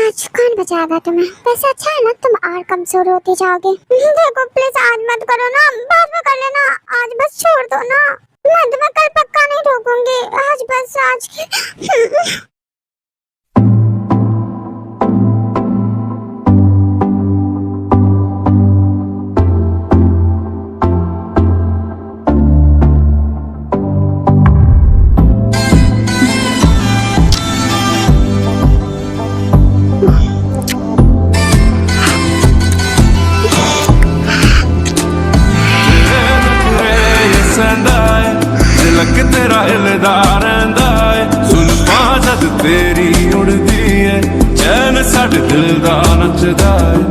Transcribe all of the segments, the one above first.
आज कौन बचाएगा तुम्हें? वैसे अच्छा है ना, तुम और कमजोर होते जाओगे। देखो प्लीज आज मत करो ना, बाद में कर लेना, आज बस छोड़ दो ना। मैं तुम्हें कल पक्का नहीं रोकूंगी, आज बस आज तेरा हिलदा रहिंदा है, सुल्फां जद तेरी उड़दी है, चैन साडे दिल दा नचदा है।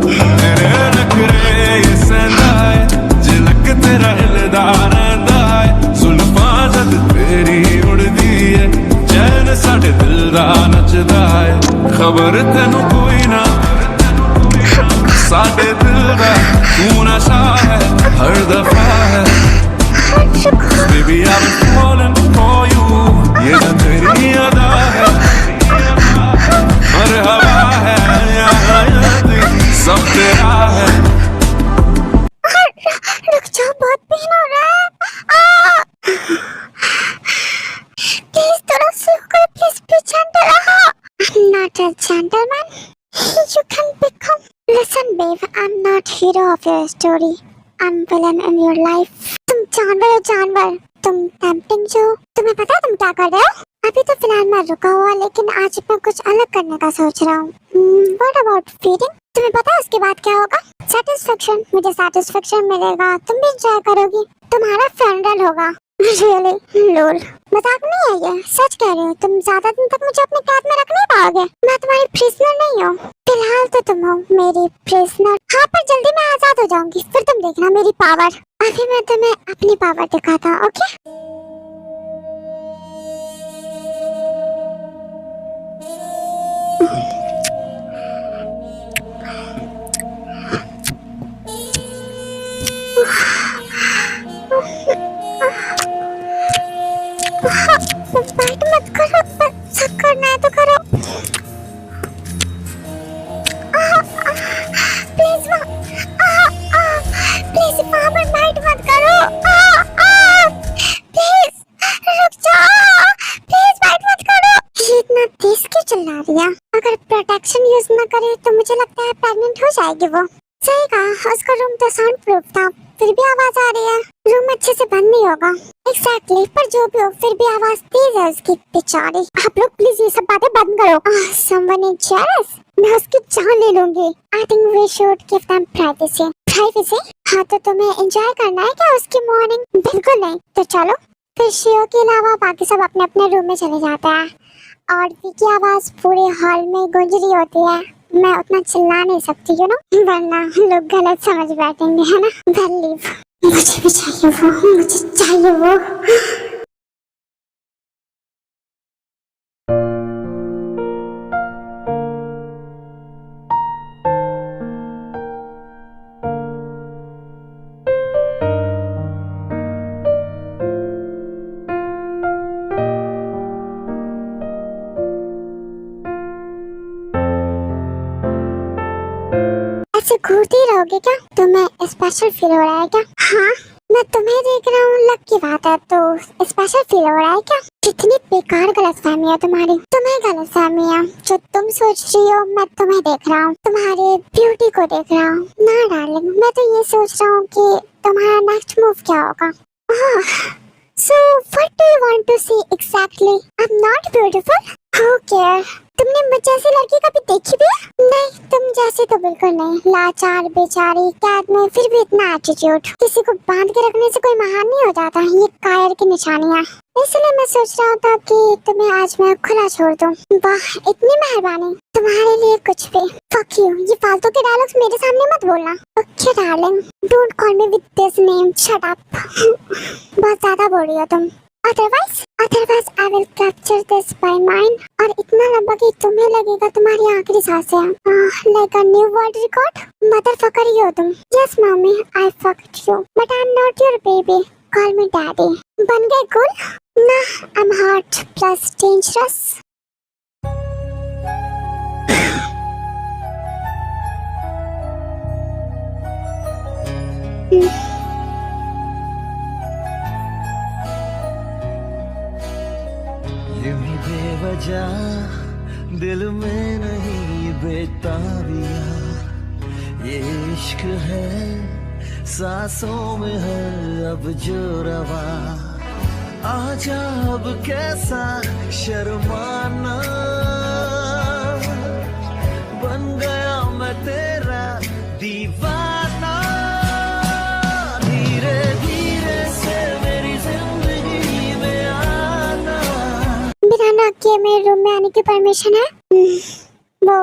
तेरे नखरे ये सहंदा है, झलक तेरा हिलदा रहिंदा है, सुल्फां जद तेरी उड़दी है, चैन साडे दिल दा नचदा है। खबर तेनू कोई ना, साडे दिल दा तू नशा है, हर दफा है। Baby, I've been falling for you. ये तो तेरी अदा है, मरहबा है, सब तेरा है। रुक जाओ, बहुत पेन हो रहा है। प्लीज थोड़ा स्लो करो, please be gentle. I'm not a gentleman. You can become. Listen, babe, I'm not hero of your story. I'm villain in your life. तुम जानवर हो जानवर, तुम टेम्पटिंग जो। तुम्हें पता है तुम क्या कर रहे हो? अभी तो फिलहाल मैं रुका हुआ, लेकिन आज मैं कुछ अलग करने का सोच रहा हूँ। What about feeding? तुम्हें पता है उसके बाद क्या होगा? सेटिस्फेक्शन। मुझे सेटिस्फेक्शन मिलेगा, तुम भी एंजॉय करोगी, तुम्हारा फेडरल होगा। रियली लोल, मजाक नहीं है ये, सच कह रही हूँ। तुम ज्यादा दिन तक मुझे अपने कैद में रख नहीं पाओगे। मैं तुम्हारी प्रिजनर नहीं हूँ, फिलहाल तो तुम हो मेरी प्रिजनर। हाँ, पर जल्दी मैं आजाद हो जाऊंगी, फिर तुम देखना मेरी पावर। अभी मैं तुम्हें अपनी पावर दिखाता हूँ, ओके? बाइट मत करो, सब करना है तो करो। प्लीज प्लीज वहाँ पर बाइट मत करो। प्लीज रुक जाओ, प्लीज बाइट मत करो। ये इतना तेज क्यों चिल्ला रही है? अगर प्रोटेक्शन यूज न करे तो मुझे लगता है प्रेग्नेंट हो जाएगी वो। सही कहा, उसका रूम तो साउंड प्रूफ था, फिर भी आवाज आ रही है। रूम अच्छे से बंद नहीं होगा। एग्जैक्टली, पर जो भी हो फिर भी आवाज तेज है उसकी, बेचारी। आप लोग प्लीज ये सब बातें बंद करो। समवन इज जेलस, मैं उसकी जान ले लूंगी। I think we should give them privacy. Privacy? हाँ, तो तुम्हें एंजॉय करना है क्या उसकी मॉर्निंग? बिल्कुल नहीं। तो चलो फिर शियो के अलावा बाकी सब अपने अपने रूम में चले जाते हैं, और की आवाज पूरे हॉल में गूंज रही होती है। मैं उतना चिल्ला नहीं सकती, यू नो, वरना लोग गलत समझ बैठेंगे, है ना? लीव। मुझे भी चाहिए वो, मुझे चाहिए वो। ऐसे घूरती रहोगे क्या? तुम्हें स्पेशल फील हो रहा है क्या? हाँ, मैं तुम्हें देख रहा हूँ, लक की बात है, तो स्पेशल फील हो रहा है क्या? कितनी बेकार गलतफहमी है तुम्हारी। तुम्हें गलतफहमी है, जो तुम सोच रही हो मैं तुम्हें देख रहा हूँ, तुम्हारे ब्यूटी को देख रहा हूँ ना डार्लिंग। मैं तो ये सोच रहा हूँ कि तुम्हारा नेक्स्ट मूव क्या होगा। So what do you want to see exactly? I'm not beautiful? Who cares? तुमने मुझ जैसी लड़की कभी देखी भी है? नहीं, तुम जैसी तो बिल्कुल नहीं। लाचार बेचारी, कैद में फिर भी इतना एटीट्यूड। किसी को बांध के रखने से कोई महान नहीं हो जाता, ये कायर की निशानियाँ। इसलिए मैं सोच रहा था कि तुम्हें आज मैं खुला छोड़ दूं। वाह, इतनी मेहरबानी, तुम्हारे लिए कुछ भी। फक यू, ये फालतू के डायलॉग्स मेरे सामने मत बोलना। Okay darling, don't call me with this name, shut up. बहुत ज्यादा बोल रही हो तुम। Otherwise I will capture this by mine, और इतना लंबा कि तुम्हें लगेगा तुम्हारी आखिरी सांसें हैं। Like a new world record? Motherfucker ही हो तुम। Yes mommy, I fucked you, but I'm not your baby. Call me daddy. बन गए cool? Nah, I'm hot plus dangerous. बेवजह दिल में नहीं बेताबिया, ये इश्क है सांसों में है अब जो रवा। आजा अब कैसा शर्माना, बन गया मैं तेरा दीवाना। धीरे धीरे से मेरी जिंदगी में आना। बिना नॉक किए मेरे रूम में आने की परमिशन है? वो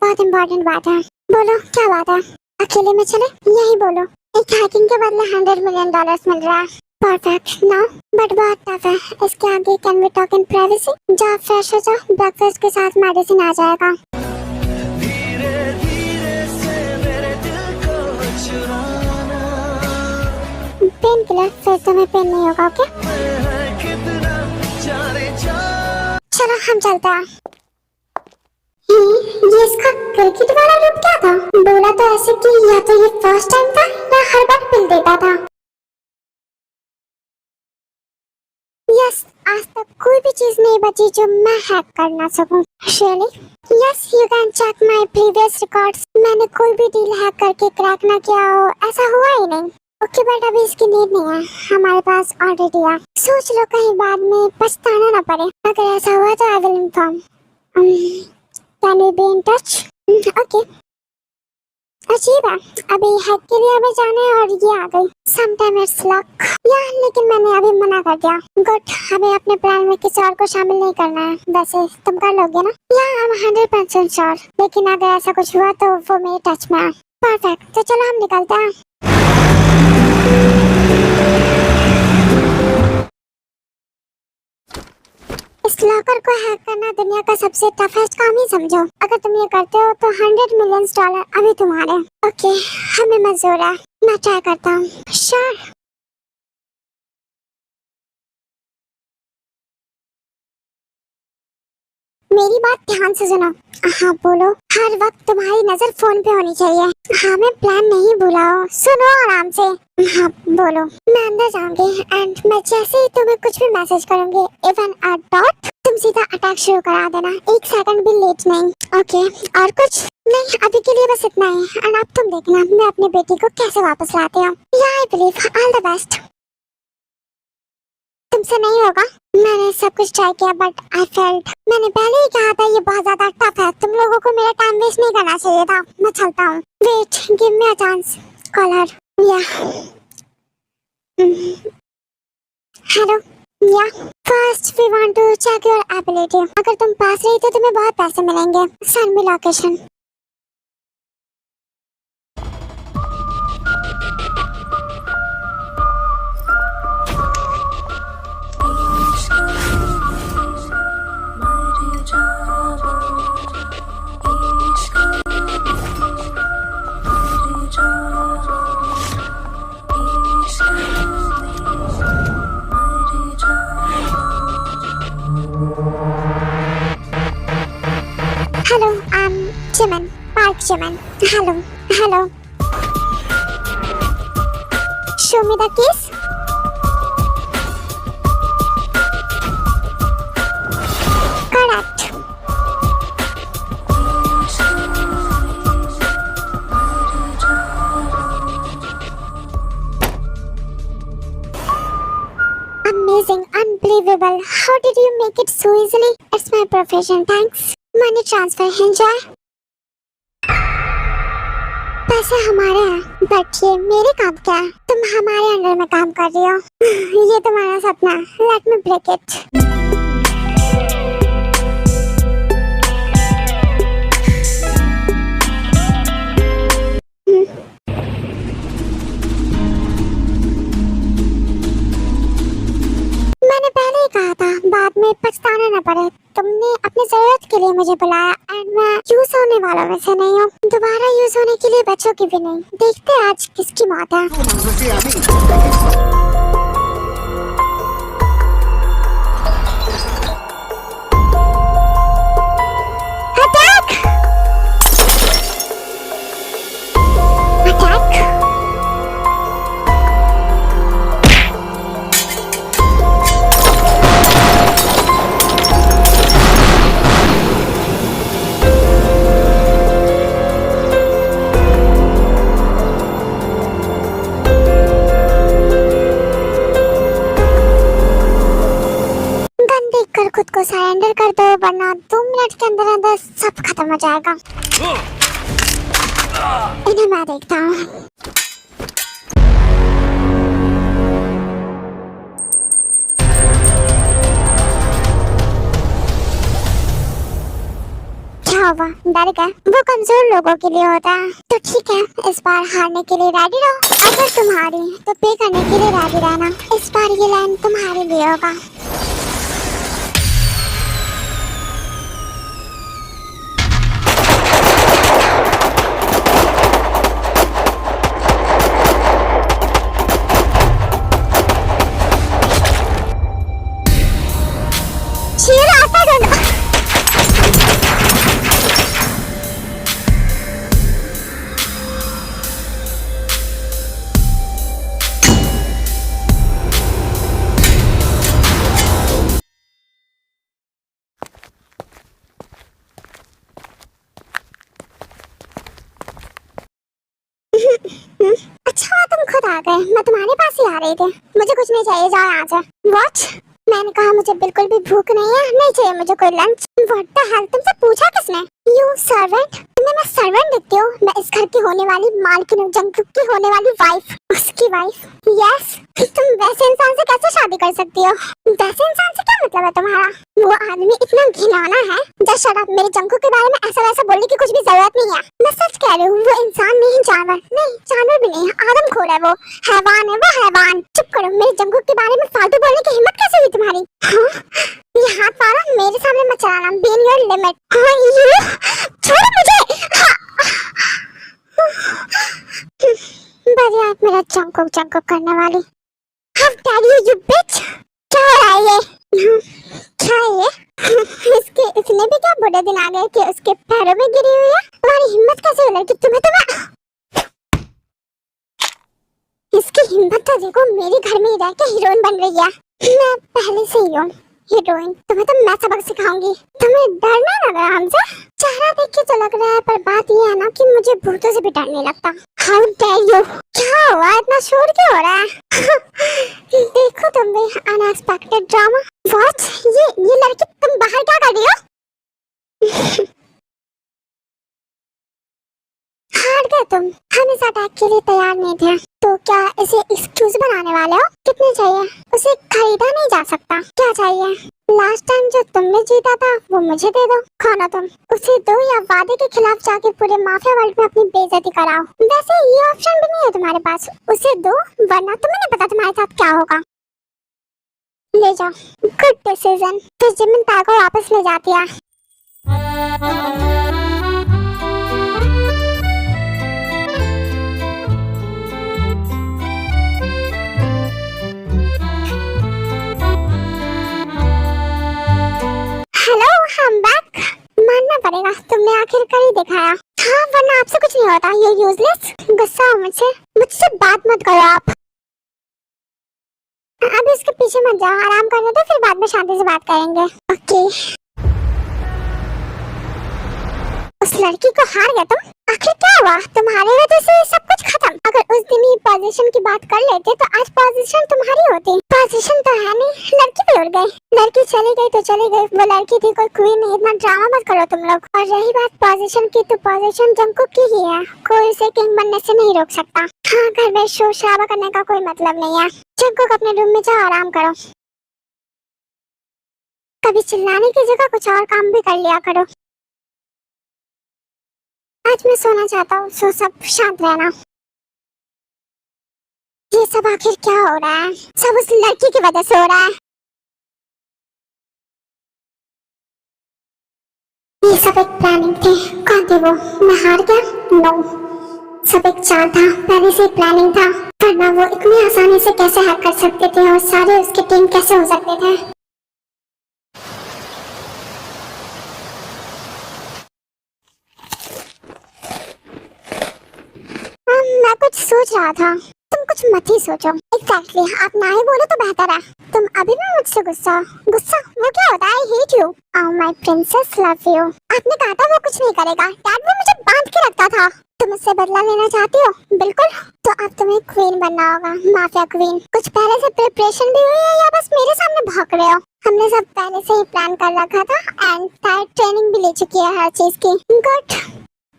बहुत इम्पोर्टेंट बात है। बोलो क्या बात है? अकेले में चले? यही बोलो। एक हैकिंग के बदले $100 मिलियन मिल रहा है। परफेक्ट नो, बट बहुत टफ है। इसके आगे can we talk in privacy? जाओ फ्रेश हो जाओ, ब्रेकफास्ट के साथ मेडिसिन आ जाएगा। धीरे धीरे से मेरे दिल को चुराना, पेन किलर फिर तुम्हें पेन नहीं होगा। ओके कितना जाने जा। चलो हम चलते हैं। ये इसका क्रिकेट वाला रूप क्या था? बोला तो ऐसे कि या तो ये फर्स्ट टाइम था या हर बार पिल देता था। यस, आज तक कोई भी चीज नहीं बची जो मैं हैक कर ना सकूं। Surely? Yes, you can check my previous records. मैंने कोई भी डील हैक करके क्रैक ना किया हो, ऐसा हुआ ही नहीं। ओके बट अभी इसकी नीड नहीं है, हमारे पास ऑलरेडी है। सोच लो कहीं बाद में पछताना ना पड़े। अगर ऐसा हुआ तो I will inform. Can we be in touch? Okay. अजीब है, अभी हैक के लिए हमें जाना है और ये आ गई। Sometime it's luck. या लेकिन मैंने अभी मना कर दिया। गुड, हमें अपने प्लान में किसी और को शामिल नहीं करना है। वैसे तुम कर लोगे ना? या I'm 100% श्योर, लेकिन अगर ऐसा कुछ हुआ तो वो मेरे टच में है। परफेक्ट, तो चलो हम निकलते हैं। इस लॉकर को हैक करना दुनिया का सबसे टफेस्ट काम ही समझो। अगर तुम ये करते हो तो $100 मिलियन अभी तुम्हारे। ओके, हमें मंजूर है। मैं ट्राई करता हूँ। श्योर। मेरी बात ध्यान से सुनो। हाँ बोलो। हर वक्त तुम्हारी नजर फोन पे होनी चाहिए। हाँ मैं प्लान नहीं भूला हूँ, सुनो आराम से। हाँ बोलो। मैं अंदर जाऊंगी एंड मैं जैसे ही तुम्हें कुछ भी मैसेज करूंगी, इवन अ डॉट, तुम सीधा अटैक शुरू करा देना। 1 सेकंड भी लेट नहीं। ओके, और कुछ नहीं? अभी के लिए बस इतना ही। एंड अब तुम देखना मैं अपनी बेटी को कैसे वापस लाती हूँ। या I believe all the best. तुमसे नहीं होगा। मैंने सब कुछ ट्राई किया बट आई फेल्ड। मैंने पहले ही कहा था ये बहुत ज्यादा टफ है। तुम लोगों को मेरा टाइम वेस्ट नहीं करना चाहिए था। मैं चलता हूँ। Wait, give me a chance. Call her. Yeah hello. Yeah first we want to check your ability. अगर तुम पास रही तो तुम्हें बहुत पैसे मिलेंगे। Send me location. Hello, I'm Jimin, Park Jimin. Hello, hello. Show me the keys. Correct. Amazing, unbelievable. How did you make it so easily? It's my profession, thanks. Money transfer enjoy. पैसे हमारे हैं but ये मेरे काम क्या है? तुम हमारे अंडर में काम कर रही हो। ये तुम्हारा सपना। Let me break it. मैंने पहले ही कहा था बाद में पछताना न पड़े। तुमने अपनी जरूरत के लिए मुझे बुलाया एंड मैं यूज होने वालों में से नहीं हूँ। दोबारा यूज होने के लिए बच्चों की भी नहीं। देखते आज किसकी मौत है। अटैक! अटैक! कर दो वरना 2 मिनट के अंदर अंदर सब खत्म हो जाएगा। इन्हें मैं देखता हूँ। क्या हुआ, डर गए? वो कमजोर लोगों के लिए होता है। तो ठीक है, इस बार हारने के लिए रेडी रहो। अगर तुम हारी तो पे करने के लिए रेडी रहना। इस बार ये लाइन तुम्हारे लिए होगा। अच्छा तुम खुद आ गए, मैं तुम्हारे पास ही आ रही थी। मुझे कुछ नहीं चाहिए, जाओ यहाँ से। वॉच, मैंने कहा मुझे बिल्कुल भी भूख नहीं है, नहीं चाहिए मुझे कोई लंच। व्हाट द हेल, तुमसे पूछा किसने? यू सर्वेंट, तुम्हें मैं सर्वेंट दिखती हूँ? मैं इस घर की होने वाली मालकिन हूँ, जंगकुक की होने वाली वाइफ। उसकी वाइफ? यस। तुम वैसे इंसान से कैसे शादी कर सकती हो? वैसे इंसान से क्या मतलब है तुम्हारा? वो आदमी इतना घिनौना है। जस्ट शट अप, मेरे जंगकुक के बारे में ऐसा वैसा बोलने की कुछ भी जरूरत नहीं है। मैं सच कह रही हूँ, वो इंसान नहीं, जानवर नहीं, जानवर भी नहीं है, आदमखोर है वो, हैवान है वो, हैवान। चुप करो, मेरे जंगकुक के बारे में फालतू बोलने की हिम्मत कैसे हुई तुम्हारी? हाँ? ये हाथ मारा, मेरे सामने मत चलाना, बी इन योर लिमिट। हाँ, यू छोड़ो मुझे। बढ़िया, मेरा जंगकुक जंगकुक करने वाली। How dare you, you bitch. क्या हो रहा है ये? क्या है ये? इसने भी क्या बुरे दिन आ गए कि उसके पैरों में गिरी हुई है? तुम्हारी हिम्मत कैसे हुई लड़की? इसकी हिम्मत तो देखो, मेरे घर में ही रह के हीरोइन बन रही है। मैं पहले से ही हूँ हीरोइन, तुम्हें तो मैं सबक सिखाऊंगी। तुम्हें डर नहीं लग रहा हमसे? चेहरा देख के तो लग रहा है, पर बात ये है ना कि मुझे भूतों से भी डर नहीं लगता। How dare you. क्या हुआ, इतना शोर क्यों हो रहा है? देखो तुम भी अनएक्सपेक्टेड ड्रामा। व्हाट, ये लड़की, तुम बाहर क्या कर रही हो? हार गए तुम, हम इस अटैक के लिए तैयार नहीं थे। तो क्या इसे एक्सक्यूज बनाने वाले हो? कितने चाहिए? उसे खरीदा नहीं जा सकता। क्या चाहिए? लास्ट टाइम जो तुमने जीता था वो मुझे दे दो। कौन हो तुम? उसे दो या वादे के खिलाफ जाके पूरे माफिया वर्ल्ड में अपनी बेइज्जती कराओ। वैसे ये ऑप्शन भी नहीं है तुम्हारे पास। उसे दो, वरना तुम्हें नहीं पता तुम्हारे साथ क्या होगा। ले जाओ। Good decision. फिर जिमिन ताई को वापस ले जाती है। मानना पड़ेगा, तुमने आखिरकार ही दिखाया। हाँ, वरना आपसे कुछ नहीं होता। ये यूजलेस। गुस्सा हो मुझसे बात मत करो आप। अभी उसके पीछे मत जाओ, आराम करने दो, फिर बाद में शांति से बात करेंगे। ओके। उस लड़की को हार गया तुम? आखिर क्या हुआ? तुम्हारे वजह से सब कुछ खत्म। अगर उस दिन ही पोजीशन की बात कर लेते तो आज पोजीशन तुम्हारी होती। पोजीशन तो है नहीं, लड़की भी उड़ गई। लड़की चली गई तो चली गई, वो लड़की थी, कोई क्वीन नहीं। इतना ड्रामा मत करो तुम लोग। और रही बात पोजीशन की, तो पोजीशन जंगकुक की ही है, कोई उसे किंग बनने से नहीं रोक सकता। हाँ, घर में शोर शराबा करने का कोई मतलब नहीं है। जंगकुक अपने रूम में जाओ, आराम करो। कभी चिल्लाने की जगह कुछ और काम भी कर लिया करो। आज मैं सोना चाहता हूँ, सो सब शांत रहना। ये सब आखिर क्या हो रहा है? सब उस लड़की की वजह से हो रहा है। ये सब एक प्लानिंग थी। कौन थी वो? मैं हार गया? नो, सब एक चाल था, पहले से प्लानिंग था। वरना वो इतनी आसानी से कैसे हैक कर सकते थे और सारे उसके टीम कैसे हो सकते थे? मैं कुछ सोच रहा था। तुम कुछ मत ही सोचो। एग्जैक्टली, आप ना ही बोलो तो बेहतर है। तुम अभी भी मुझसे गुस्सा वो क्या होता है? I hate you. Oh my princess, love you. आपने कहा था वो कुछ नहीं करेगा। डैड वो मुझे बांध के रखता था। तुम उससे बदला लेना चाहती हो? बिल्कुल। तो अब तुम्हें क्वीन बनना होगा, माफिया क्वीन। कुछ पहले से प्रिपरेशन भी हुई है या बस मेरे सामने भाग रहे हो? हमने सब पहले से ही प्लान कर रखा था एंड टाइट ट्रेनिंग भी ले चुकी है हर चीज की। Good,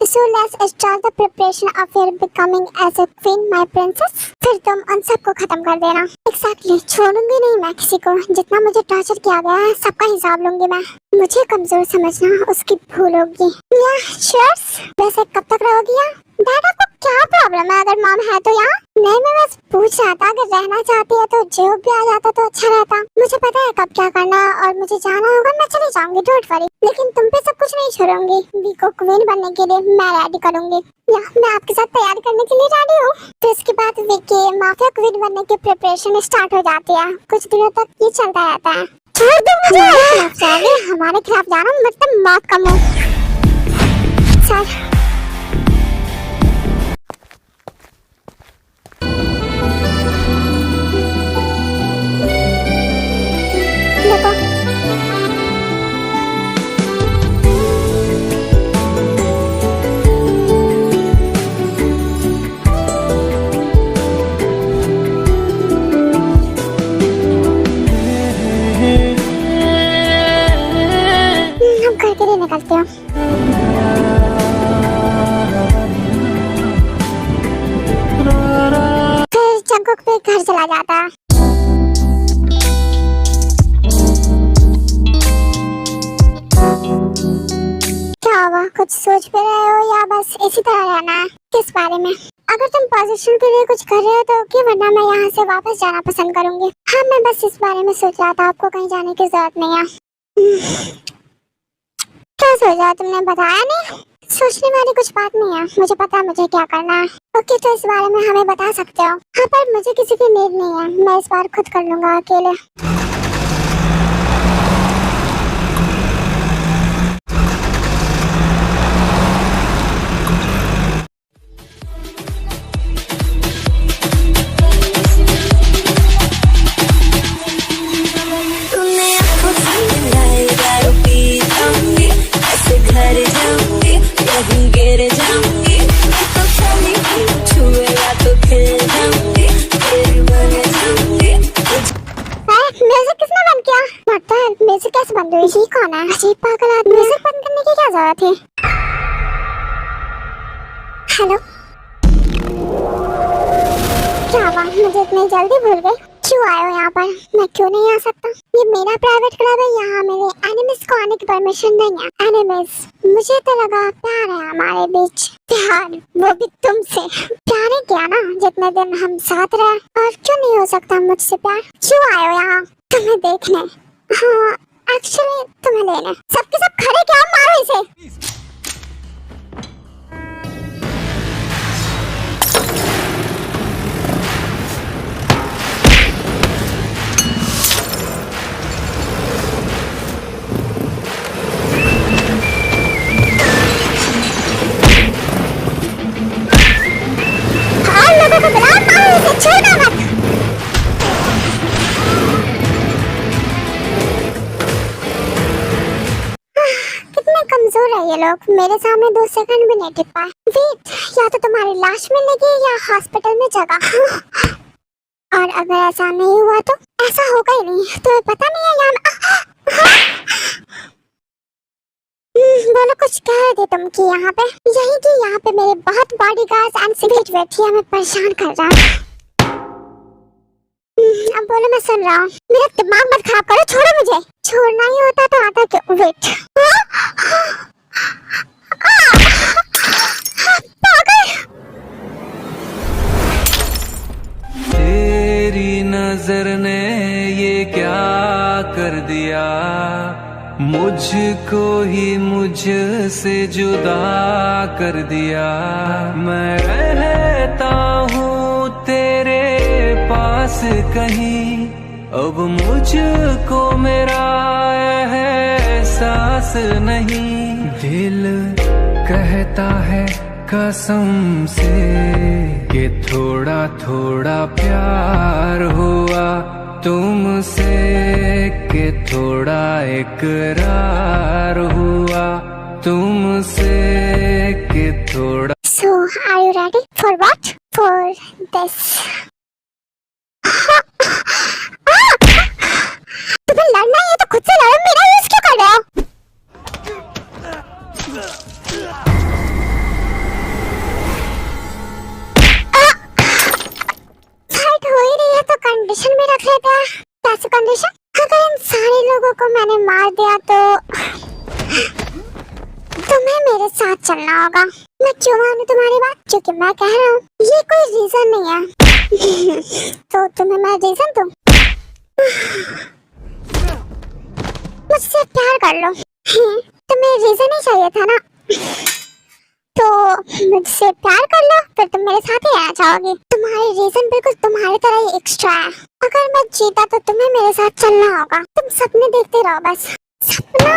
so let's start the preparation of your becoming as a queen, my princess। फिर तुम उन सबको खत्म कर देना। Exactly, छोड़ूंगी नहीं मैं किसी को। जितना मुझे टॉर्चर किया गया है सबका हिसाब लूंगी मैं। मुझे कमजोर समझना उसकी भूल होगी। Cheers। वैसे कब तक रहोगी यहाँ? डैड आपको क्या प्रॉब्लम है अगर मॉम है तो यहाँ? नहीं, मैं बस पूछ रहा था अगर रहना चाहती है तो जो भी आ जाता तो अच्छा रहता। मुझे पता है कब क्या करना है और मुझे जाना होगा मैं चली जाऊंगी, डोंट वरी। लेकिन तुम पे सब कुछ नहीं छोड़ूंगी। वी को क्वीन बनने के लिए मैं रेडी करूंगी। या मैं आपके साथ तैयारी करने के लिए रेडी हूँ। फिर इसके बाद वी के माफिया क्वीन बनने की प्रिपरेशन स्टार्ट हो जाती है। कुछ दिनों तक ये चलता रहता है। छोड़ दो मुझे। हमारे खिलाफ जाना मतलब मौत का मुंह। चल घर के लिए निकलते हो। फिर जंगकुक भी घर चला जाता है। क्या हुआ, कुछ सोच भी रहे हो या बस इसी तरह रहना है? किस बारे में? अगर तुम पोजीशन के लिए कुछ कर रहे हो तो ओके, वरना मैं यहाँ से वापस जाना पसंद करूंगी। हाँ, मैं बस इस बारे में सोच रहा था, आपको कहीं जाने की जरूरत नहीं है। क्या सोचा तुमने? बताया नहीं? सोचने वाली कुछ बात नहीं है, मुझे पता है मुझे क्या करना है। ओके, तो इस बारे में हमें बता सकते हो? हाँ, पर मुझे किसी की नीड नहीं है, मैं इस बार खुद कर लूंगा अकेले। म्यूजिक कैसे बंद हुई? ये कौन है? अजीब पागल आदमी। म्यूजिक बंद करने की क्या जरूरत है? हेलो, क्या हुआ? मुझे इतनी जल्दी भूल गई? क्यों आए हो यहाँ पर? मैं क्यों नहीं आ सकता? ये मेरा प्राइवेट क्लब है, यहाँ मेरे एनिमीज को आने की परमिशन नहीं है। एनिमीज, मुझे तो लगा प्यार है हमारे बीच। प्यार, वो भी तुमसे। प्यार ही क्या ना, जितने दिन हम साथ रहे। और क्यों नहीं हो सकता मुझसे प्यार? क्यों आए हो यहाँ? तुम्हें देखने? हाँ, एक्चुअली तुम्हें लेने। सबके सब खड़े क्या? मारो इसे। और लोगों को बुलाओ, मारो इसे, छोड़ना मत। कमजोर है ये लोग, मेरे सामने 2 सेकंड भी नहीं टिक पाए। वेट, या तो तुम्हारी लाश मिलेगी या हॉस्पिटल में जगह। और अगर ऐसा नहीं हुआ तो? ऐसा होगा ही नहीं, तुम्हें पता नहीं है यहाँ बोलो, कुछ कह रहे थे तुम कि यहाँ पे? यही कि यहाँ पे मेरे बहुत बॉडीगार्ड्स एंड सिक्योरिटी बैठी हमें परेशान कर रहा है। अब बोलो, मैं सुन रहा हूँ। मेरा दिमाग मत खराब करो, छोड़ो मुझे। छोड़ना ही होता तो आता क्यों? वेट, तेरी नजर ने ये क्या कर दिया, मुझको ही मुझसे जुदा कर दिया। मैं रहता हूँ तेरे पास कहीं, अब मुझको मेरा एहसास नहीं। दिल कहता है कसम से कि थोड़ा थोड़ा प्यार हुआ तुमसे, कि थोड़ा इकरार हुआ तुमसे, कि थोड़ा। So, are you ready for what? For this. तुम्हें लड़ना है खुद से लड़ो, मेरा यूज क्यों कर रहे हो? फाइट हो ही रही है तो कंडीशन में रख लेते हैं। कैसे कंडीशन? अगर इन सारे लोगों को मैंने मार दिया तो तुम्हें मेरे साथ चलना होगा। मैं क्यों मानूं तुम्हारी बात? क्योंकि मैं कह रहा हूँ, ये कोई रीजन नहीं है। तो तुम्हें मैं रीजन दूं? मुझसे प्यार कर लो। तुम्हें रीजन ही चाहिए था ना? तो मुझसे प्यार कर लो, फिर तुम मेरे साथ ही आना चाहोगे। तुम्हारे रीजन बिल्कुल तुम्हारी तरह ही एक्स्ट्रा है। अगर मैं जीता तो तुम्हें मेरे साथ चलना होगा। तुम सपने देखते रहो बस। सपना।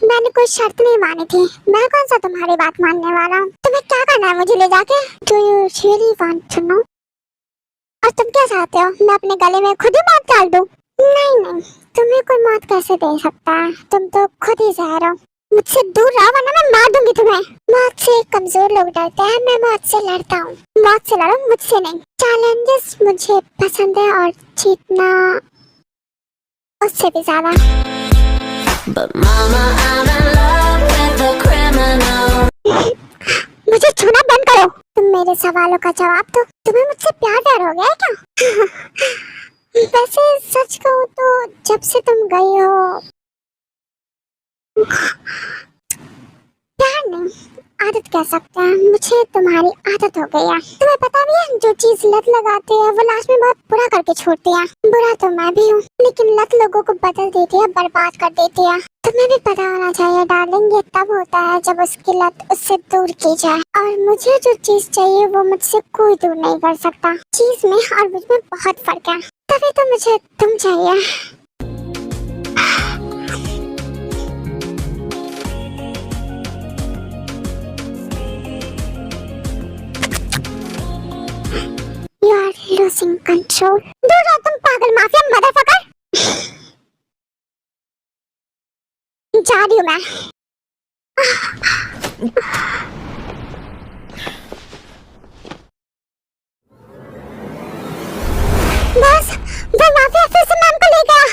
मैंने कोई शर्त नहीं मानी थी। मैं कौन सा तुम्हारी बात मानने वाला हूँ? तुम्हें क्या करना है मुझे ले जाके? Do you really want to know? और तुम क्या चाहते हो? मैं अपने गले में खुद ही मौत डाल दूं? नहीं नहीं, तुम्हें कोई मौत कैसे दे सकता है? तुम तो खुद ही जहर हो। मुझसे दूर रहो वरना मैं मार दूंगी तुम्हें। मौत से कमजोर लोग डरते हैं, मैं मौत से लड़ता हूँ। मौत से लड़ो, मुझसे नहीं। चैलेंजेस मुझे पसंद है और जीतना उससे भी ज्यादा। But mama, I'm in love with a criminal. मुझे छूना बंद करो। तुम मेरे सवालों का जवाब दो। तुम्हें मुझसे प्यार हो गया है क्या? वैसे सच कहूँ तो जब से तुम गई हो, प्यार नहीं, आदत कह सकते हैं। मुझे तुम्हारी आदत हो गई है। तुम्हें पता भी है, जो चीज लत लगाती है वो लास्ट में बहुत बुरा करके छोड़ती है। बुरा तो मैं भी हूँ, लेकिन लत लोगों को बदल देती है, बर्बाद कर देती है। तुम्हें भी पता होना चाहिए डार्लिंग, ये तब होता है जब उसकी लत उससे दूर की जाए। और मुझे जो चीज चाहिए वो मुझसे कोई दूर नहीं कर सकता। चीज में और मुझ में बहुत फर्क है, तभी तो मुझे तुम चाहिए। You are losing control. दूर रहो तुम पागल माफिया मदरफकर। जा रही हूँ मैं। बस वो माफिया फिर से मैम को ले गया।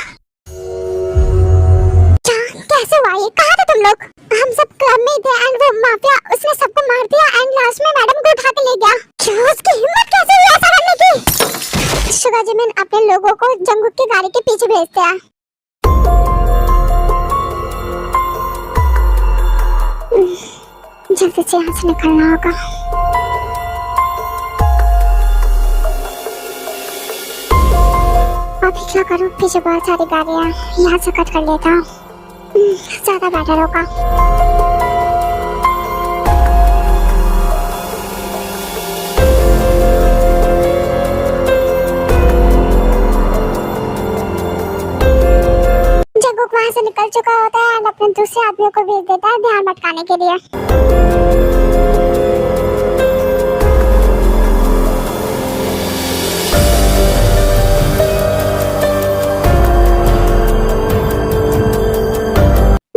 क्या? कैसे हुआ ये? कहाँ थे तुम लोग? हम सब क्लब में थे एंड वो माफिया उसने सबको मार दिया एंड लास्ट में मैडम को उठा के ले गया। क्या उसकी हिम्मत कैसे हुई ऐसा करने की? शुगर जमीन अपने लोगों को जंगुक की गाड़ी के पीछे भेजते हैं। जल्दी से यहाँ से निकलना होगा। अभी क्या करूँ? पीछे बहुत सारी गाड़ियाँ, यहाँ से कट कर लेता हूँ, ज्यादा बेटर होगा। जंगुक वहाँ से निकल चुका होता है और अपने दूसरे आदमियों को भेज देता है ध्यान भटकाने के लिए।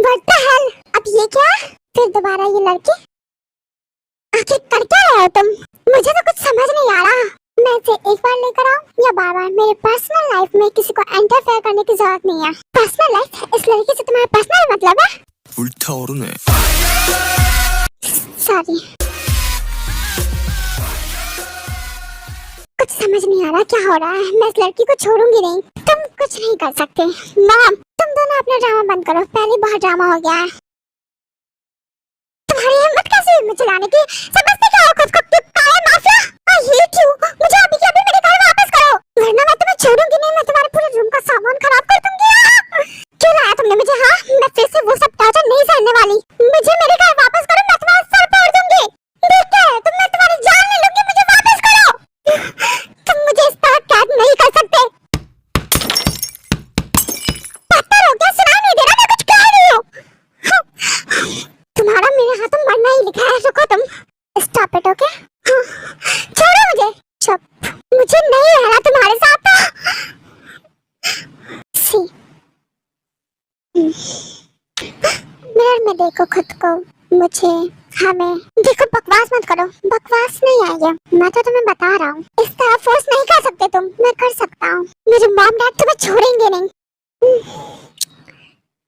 What the hell? अब ये क्या? फिर दोबारा ये लड़की? आखिर कर क्या रहे हो तुम? मुझे तो कुछ समझ नहीं आ रहा। मैं इसे एक बार लेकर आऊं या बार बार? मेरे पर्सनल लाइफ में किसी को इंटरफेयर करने की जरूरत नहीं है। Personal life? इस लड़की से तुम्हारा पर्सनल मतलब है? 불타오르네. सॉरी, कुछ समझ नहीं आ रहा क्या हो रहा है। मैं इस लड़की को छोड़ूंगी नहीं। तुम कुछ नहीं कर सकते। मॉम, तुम दोनों अपना ड्रामा बंद करो, पहले बहुत ड्रामा हो गया है। तुम्हारी हिम्मत कैसे हुई मुझे लाने की? समझते क्या हो खुद को? काय माफिया? I hate you. मुझे अभी के अभी मेरे घर वापस करो, वरना मैं तुम्हें छोड़ूंगी नहीं। मैं तुम्हारे पूरे रूम का सामान खराब कर दूंगी। क्यों लाया तुमने मुझे? हाँ, मैं फिर से वो सब टॉर्चर नहीं सहने वाली। मुझे मेरे घर वापस करो, मैं तुम्हारा सर फोड़ दूंगी। देखते हैं तुम, मैं तुम्हारी जान ले लूंगी। मुझे वापस करो। तुम मुझे इस तरह कैद नहीं कर सकते। पत्थर हो क्या? सुनाई नहीं दे रहा? मैं कुछ कह रही हूँ। तुम्हारा मेरे हाथों मरना ही लिखा है। रुको तुम। Stop it, okay? छोड़ो मुझे। चुप। मुझे नहीं रहना तुम्हारे साथ। सी मिरर में देखो खुद को, मुझे, हमें। देखो बकवास मत करो। बकवास नहीं है ये, मैं तो तुम्हें बता रहा हूँ। इस तरह फोर्स नहीं कर सकते तुम। मैं कर सकता हूँ। मेरे मॉम डैड तुम्हें छोड़ेंगे नहीं।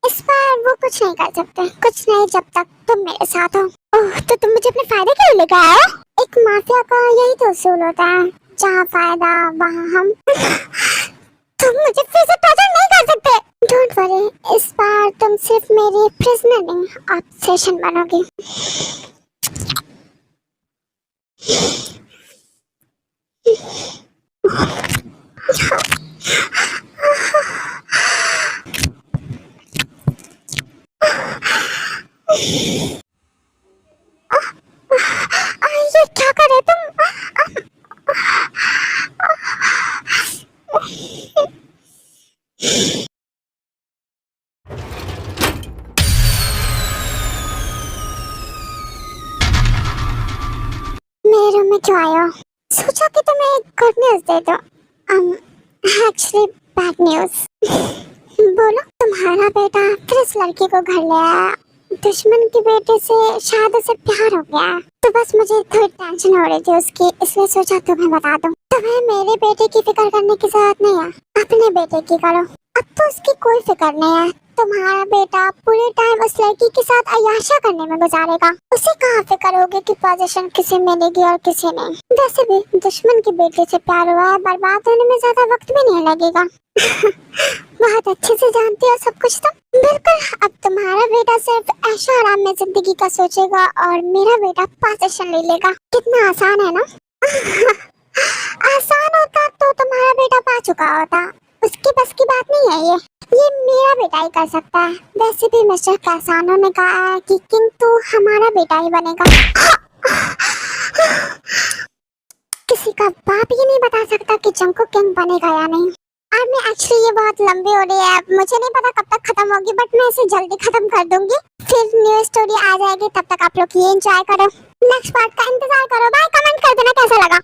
इस बार वो कुछ नहीं कर सकते, कुछ नहीं, जब तक तुम मेरे साथ हो। ओह, तो तुम मुझे अपने फायदे के लिए लेकर आए हो? एक माफिया का यही तो उसूल होता है, जहाँ फायदा वहाँ हम। तुम मुझे फिर से टॉर्चर नहीं कर सकते। डोंट वरी, इस बार तुम सिर्फ मेरी प्रिजनर नहीं, ऑब्सेशन बनोगी। ये क्या कर रहे तुम? मेरे रूम में क्यों आए हो? सोचा कि तुम्हें एक गुड न्यूज दे दो। Actually bad news. बोलो। तुम्हारा बेटा फिर इस लड़की को घर ले आया। दुश्मन के बेटे से शायद उसे प्यार हो गया है। तो बस मुझे थोड़ी टेंशन हो रही थी उसकी, इसलिए सोचा तुम्हें बता दूं। तुम्हें मेरे बेटे की फिक्र करने की जरूरत नहीं है, अपने बेटे की करो। अब तो उसकी कोई फिक्र नहीं है। तुम्हारा बेटा पूरे टाइम उस लड़की के साथ अय्याशा करने में गुजारेगा। उसे कहाँ फिक्र होगी कि पोजीशन किसे मिलेगी और किसे नहीं। वैसे भी दुश्मन के बेटे से प्यार हुआ है, बर्बाद होने में ज्यादा वक्त भी नहीं लगेगा। बहुत अच्छे से जानती हो सब कुछ तुम। बिल्कुल। अब तुम्हारा बेटा सिर्फ ऐशो आराम में जिंदगी का सोचेगा और मेरा बेटा पोजीशन ले लेगा। कितना आसान है ना? आसान होता तो तुम्हारा बेटा पा चुका होता। उसकी बस की बात नहीं है ये मेरा बेटा ही कर सकता है। वैसे भी मिस्टर कैसानो ने कहा है कि किंग तो हमारा बेटा ही बनेगा। किसी का बाप ये नहीं बता सकता कि जंको किंग बनेगा या नहीं। आर्मी एक्चुअली ये बहुत लंबी हो रही है, मुझे नहीं पता कब तक खत्म होगी, बट मैं इसे जल्दी खत्म कर दूंगी। फिर न्यू स्टोरी आ जाएगी, तब तक आप लोग ये एंजॉय करो। नेक्स्ट पार्ट का इंतजार करो। बाय। कमेंट कर देना कैसा लगा।